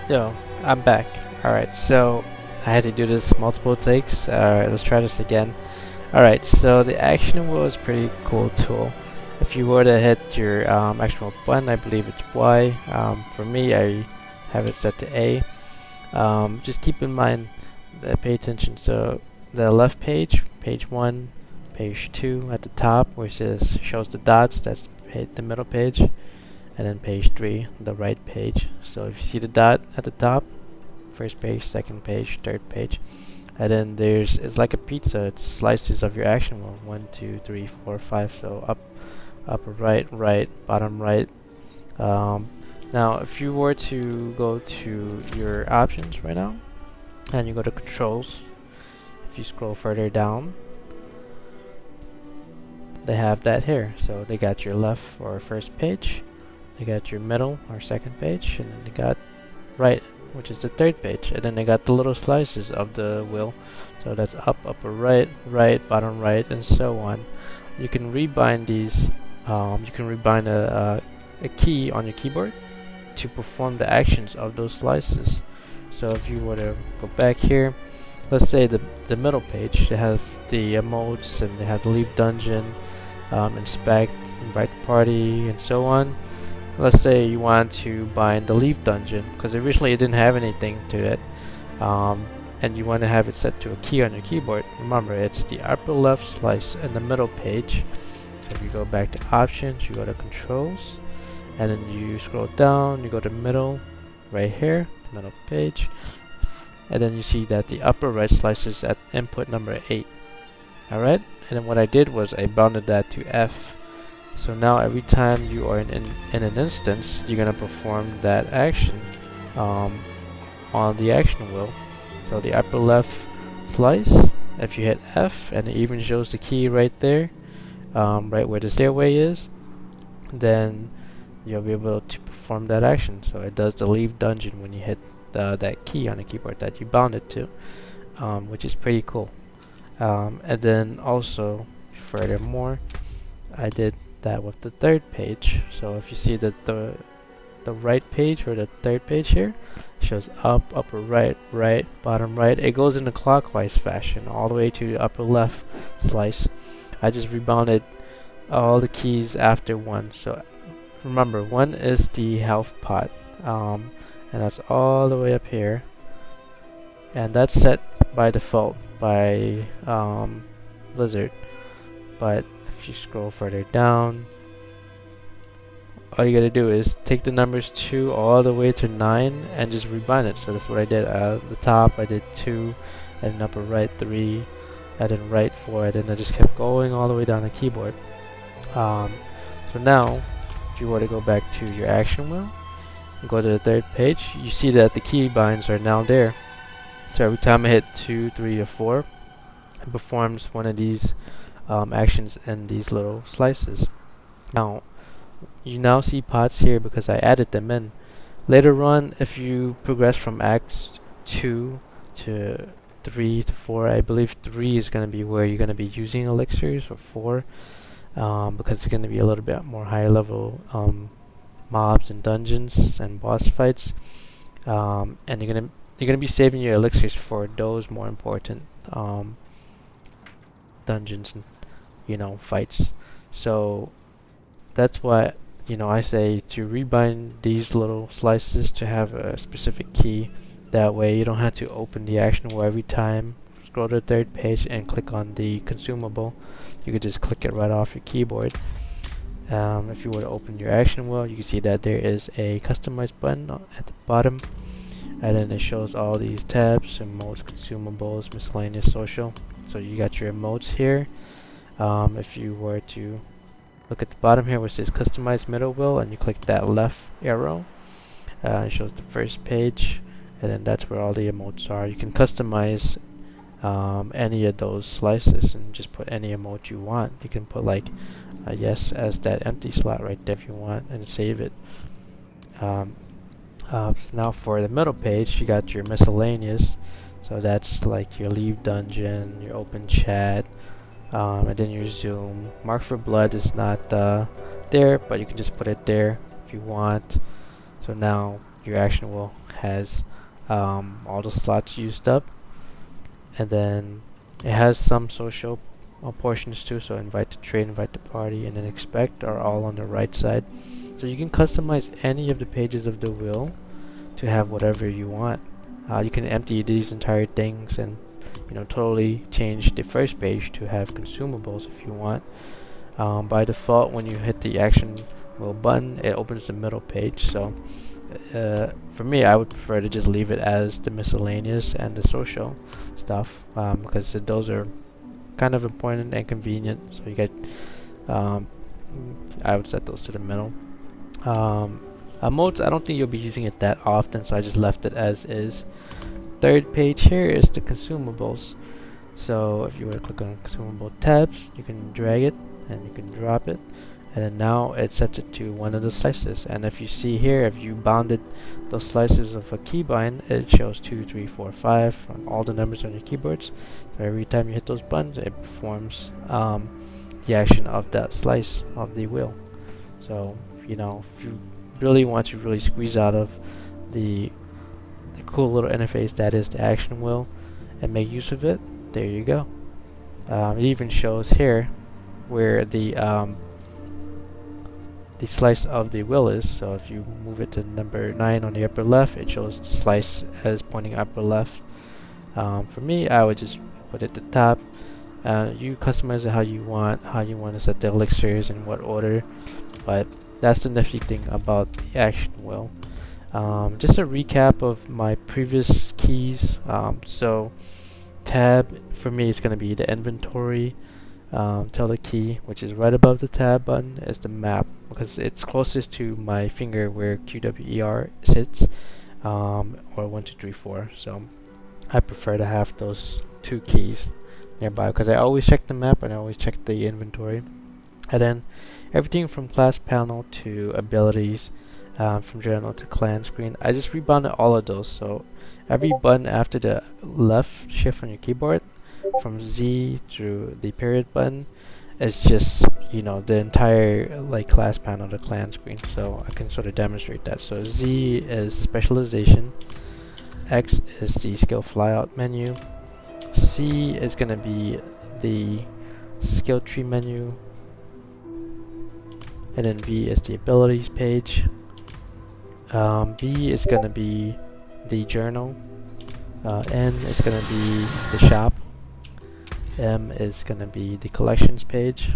Yo, I'm back. Alright, so I had to do this multiple takes. Alright, let's try this again. Alright, so the action wheel is pretty cool tool. If you were to hit your action wheel button, I believe it's Y. For me, I have it set to A. Just keep in mind that pay attention. So the left page, page 1, page 2 at the top, where it says shows the dots, that's the middle page. And then page 3, the right page. So if you see the dot at the top, first page, second page, third page, and then it's like a pizza. It's slices of your action wheel. 1, 2, 3, 4, 5. So up, upper right, right, bottom right. Um, Now, if you were to go to your options right now, and you go to controls, if you scroll further down, they have that here. So they got your left or first page, they got your middle or second page, and then they got right, which is the third page, and then they got the little slices of the wheel. So that's up, upper right, right, bottom right, and so on. You can rebind these. You can rebind a key on your keyboard to perform the actions of those slices. So if you were to go back here, let's say the middle page, they have the emotes and they have leave dungeon, inspect, invite party, and so on. Let's say you want to bind the leaf dungeon because originally it didn't have anything to it, and you want to have it set to a key on your keyboard. Remember, it's the upper left slice in the middle page. So if you go back to options, you go to controls, and then you scroll down, you go to middle, right here, the middle page, and then you see that the upper right slice is at input number 8. Alright, and then what I did was I bounded that to F. So now every time you are in an instance, you're going to perform that action on the action wheel. So the upper left slice, if you hit F, and it even shows the key right there, right where the stairway is, then you'll be able to perform that action. So it does the leave dungeon when you hit that key on the keyboard that you bound it to, which is pretty cool. And then also, furthermore, I did that with the third page. So if you see that the right page or the third page here shows up, upper right, right, bottom right, it goes in a clockwise fashion all the way to the upper left slice. I just rebounded all the keys after 1. So remember, 1 is the health pot, and that's all the way up here, and that's set by default by Blizzard. But if you scroll further down, all you gotta do is take the numbers 2 all the way to 9 and just rebind it. So that's what I did. At the top I did 2, and then upper right 3, and then right 4, and then I just kept going all the way down the keyboard. So now, if you were to go back to your action wheel and go to the third page, you see that the keybinds are now there. So every time I hit 2, 3, or 4, it performs one of these actions in these little slices. Now, you now see pots here because I added them in. Later on, if you progress from Acts 2 to 3 to 4, I believe 3 is going to be where you're going to be using elixirs, or 4, because it's going to be a little bit more higher level mobs and dungeons and boss fights, and you're gonna be saving your elixirs for those more important dungeons and fights. So that's why I say to rebind these little slices to have a specific key. That way you don't have to open the action wheel every time, scroll to the third page and click on the consumable. You could just click it right off your keyboard. If you were to open your action wheel, you can see that there is a customize button at the bottom, and then it shows all these tabs: emotes, consumables, miscellaneous, social. So you got your emotes here. If you were to look at the bottom here where it says customize middle wheel, and you click that left arrow, it shows the first page, and then that's where all the emotes are. You can customize any of those slices and just put any emote you want. You can put like a yes as that empty slot right there if you want, and save it. So now for the middle page, you got your miscellaneous. So that's like your leave dungeon, your open chat, and then your zoom. Mark for blood is not there, but you can just put it there if you want. So now your action wheel has all the slots used up, and then it has some social portions too. So invite to trade, invite to party, and then expect are all on the right side. So you can customize any of the pages of the wheel to have whatever you want. You can empty these entire things and totally change the first page to have consumables if you want. By default, when you hit the action wheel button, it opens the middle page. So for me, I would prefer to just leave it as the miscellaneous and the social stuff, because those are kind of important and convenient. So you get, I would set those to the middle. Modes, I don't think you'll be using it that often, so I just left it as is. Third page here is the consumables. So if you were to click on consumable tabs, you can drag it and you can drop it, and then now it sets it to one of the slices. And if you see here, if you bounded those slices of a keybind, it shows 2, 3, 4, 5 on all the numbers on your keyboards. So every time you hit those buttons, it performs the action of that slice of the wheel. So if you really want to really squeeze out of the cool little interface that is the action wheel and make use of it, there you go. It even shows here where the slice of the wheel is. So if you move it to number 9 on the upper left, it shows the slice as pointing upper left. For me, I would just put it at the top. You customize it how you want to set the elixirs in what order, but that's the nifty thing about the action wheel. Just a recap of my previous keys. So tab for me is going to be the inventory. Tilde key, which is right above the tab button, is the map because it's closest to my finger where QWER sits, or 1, 2, 3, 4. So I prefer to have those two keys nearby because I always check the map and I always check the inventory. And then everything from class panel to abilities, from journal to clan screen, I just rebounded all of those. So every button after the left shift on your keyboard, from Z through the period button, is just the entire class panel to clan screen. So I can sort of demonstrate that. So Z is specialization, X is the skill flyout menu, C is gonna be the skill tree menu, and then V is the abilities page. B is gonna be the journal, N is gonna be the shop, M is gonna be the collections page,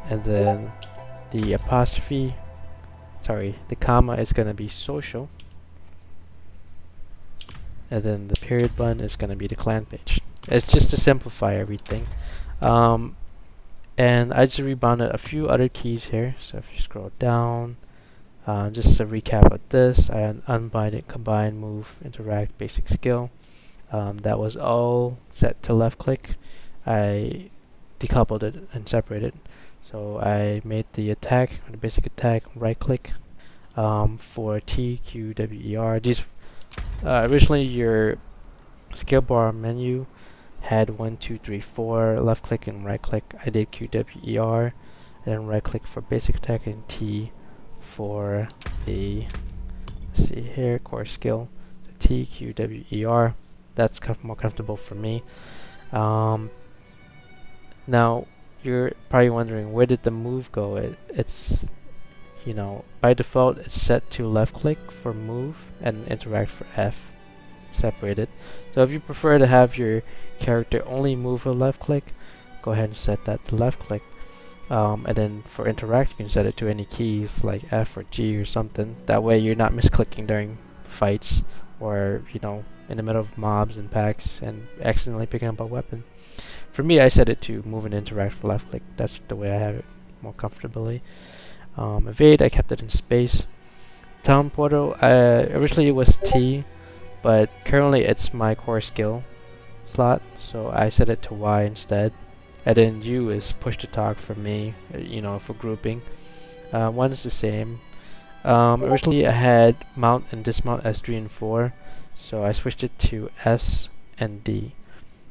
and then the the comma is gonna be social, and then the period button is gonna be the clan page. It's just to simplify everything. And I just rebounded a few other keys here. So if you scroll down, just a recap of this, I unbind it, combine, move, interact, basic skill. That was all set to left click. I decoupled it and separated. So I made the attack, or the basic attack, right click. For T, Q, W, E, R. These originally your skill bar menu had 1, 2, 3, 4 left click and right click. I did Q, W, E, R, and then right click for basic attack and T for the, let's see here, core skill. So T, Q, W, E, R. That's more comfortable for me. Now you're probably wondering, where did the move go? It's by default it's set to left click for move and interact for F, separated. So if you prefer to have your character only move with left click, go ahead and set that to left click. And then for interact, you can set it to any keys like F or G or something. That way you're not misclicking during fights or in the middle of mobs and packs and accidentally picking up a weapon. For me, I set it to move and interact for left click. That's the way I have it more comfortably. Evade, I kept it in space. Town portal, originally it was T, but currently it's my core skill slot, so I set it to Y instead. And then U is push to talk for me, for grouping. One is the same. Originally I had mount and dismount as 3 and 4, so I switched it to S and D.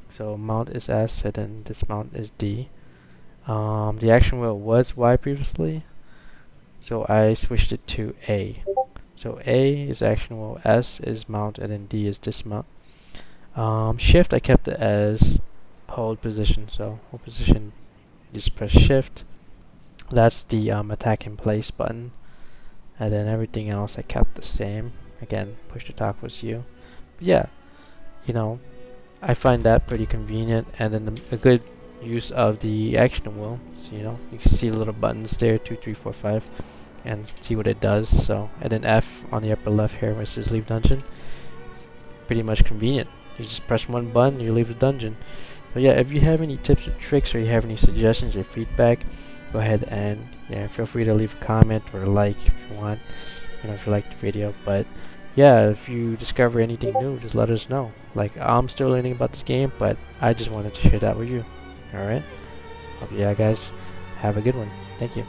So mount is S and then dismount is D. The action wheel was Y previously, so I switched it to A. So A is action wheel, S is mount, and then D is dismount. Shift, I kept it as hold position. So hold position, just press shift. That's the attack in place button. And then everything else I kept the same. Again, push to talk was you. But yeah, you know, I find that pretty convenient. And then a good use of the action wheel. So, you know, you can see the little buttons there, 2, 3, 4, 5, and see what it does. So, and then F on the upper left here, where it says leave dungeon. Pretty much convenient. You just press one button, you leave the dungeon. So yeah, if you have any tips or tricks, or you have any suggestions or feedback, go ahead and feel free to leave a comment or a like if you want. You know, if you liked the video. But yeah, if you discover anything new, just let us know. Like, I'm still learning about this game, but I just wanted to share that with you. Alright? Hope you guys have a good one. Thank you.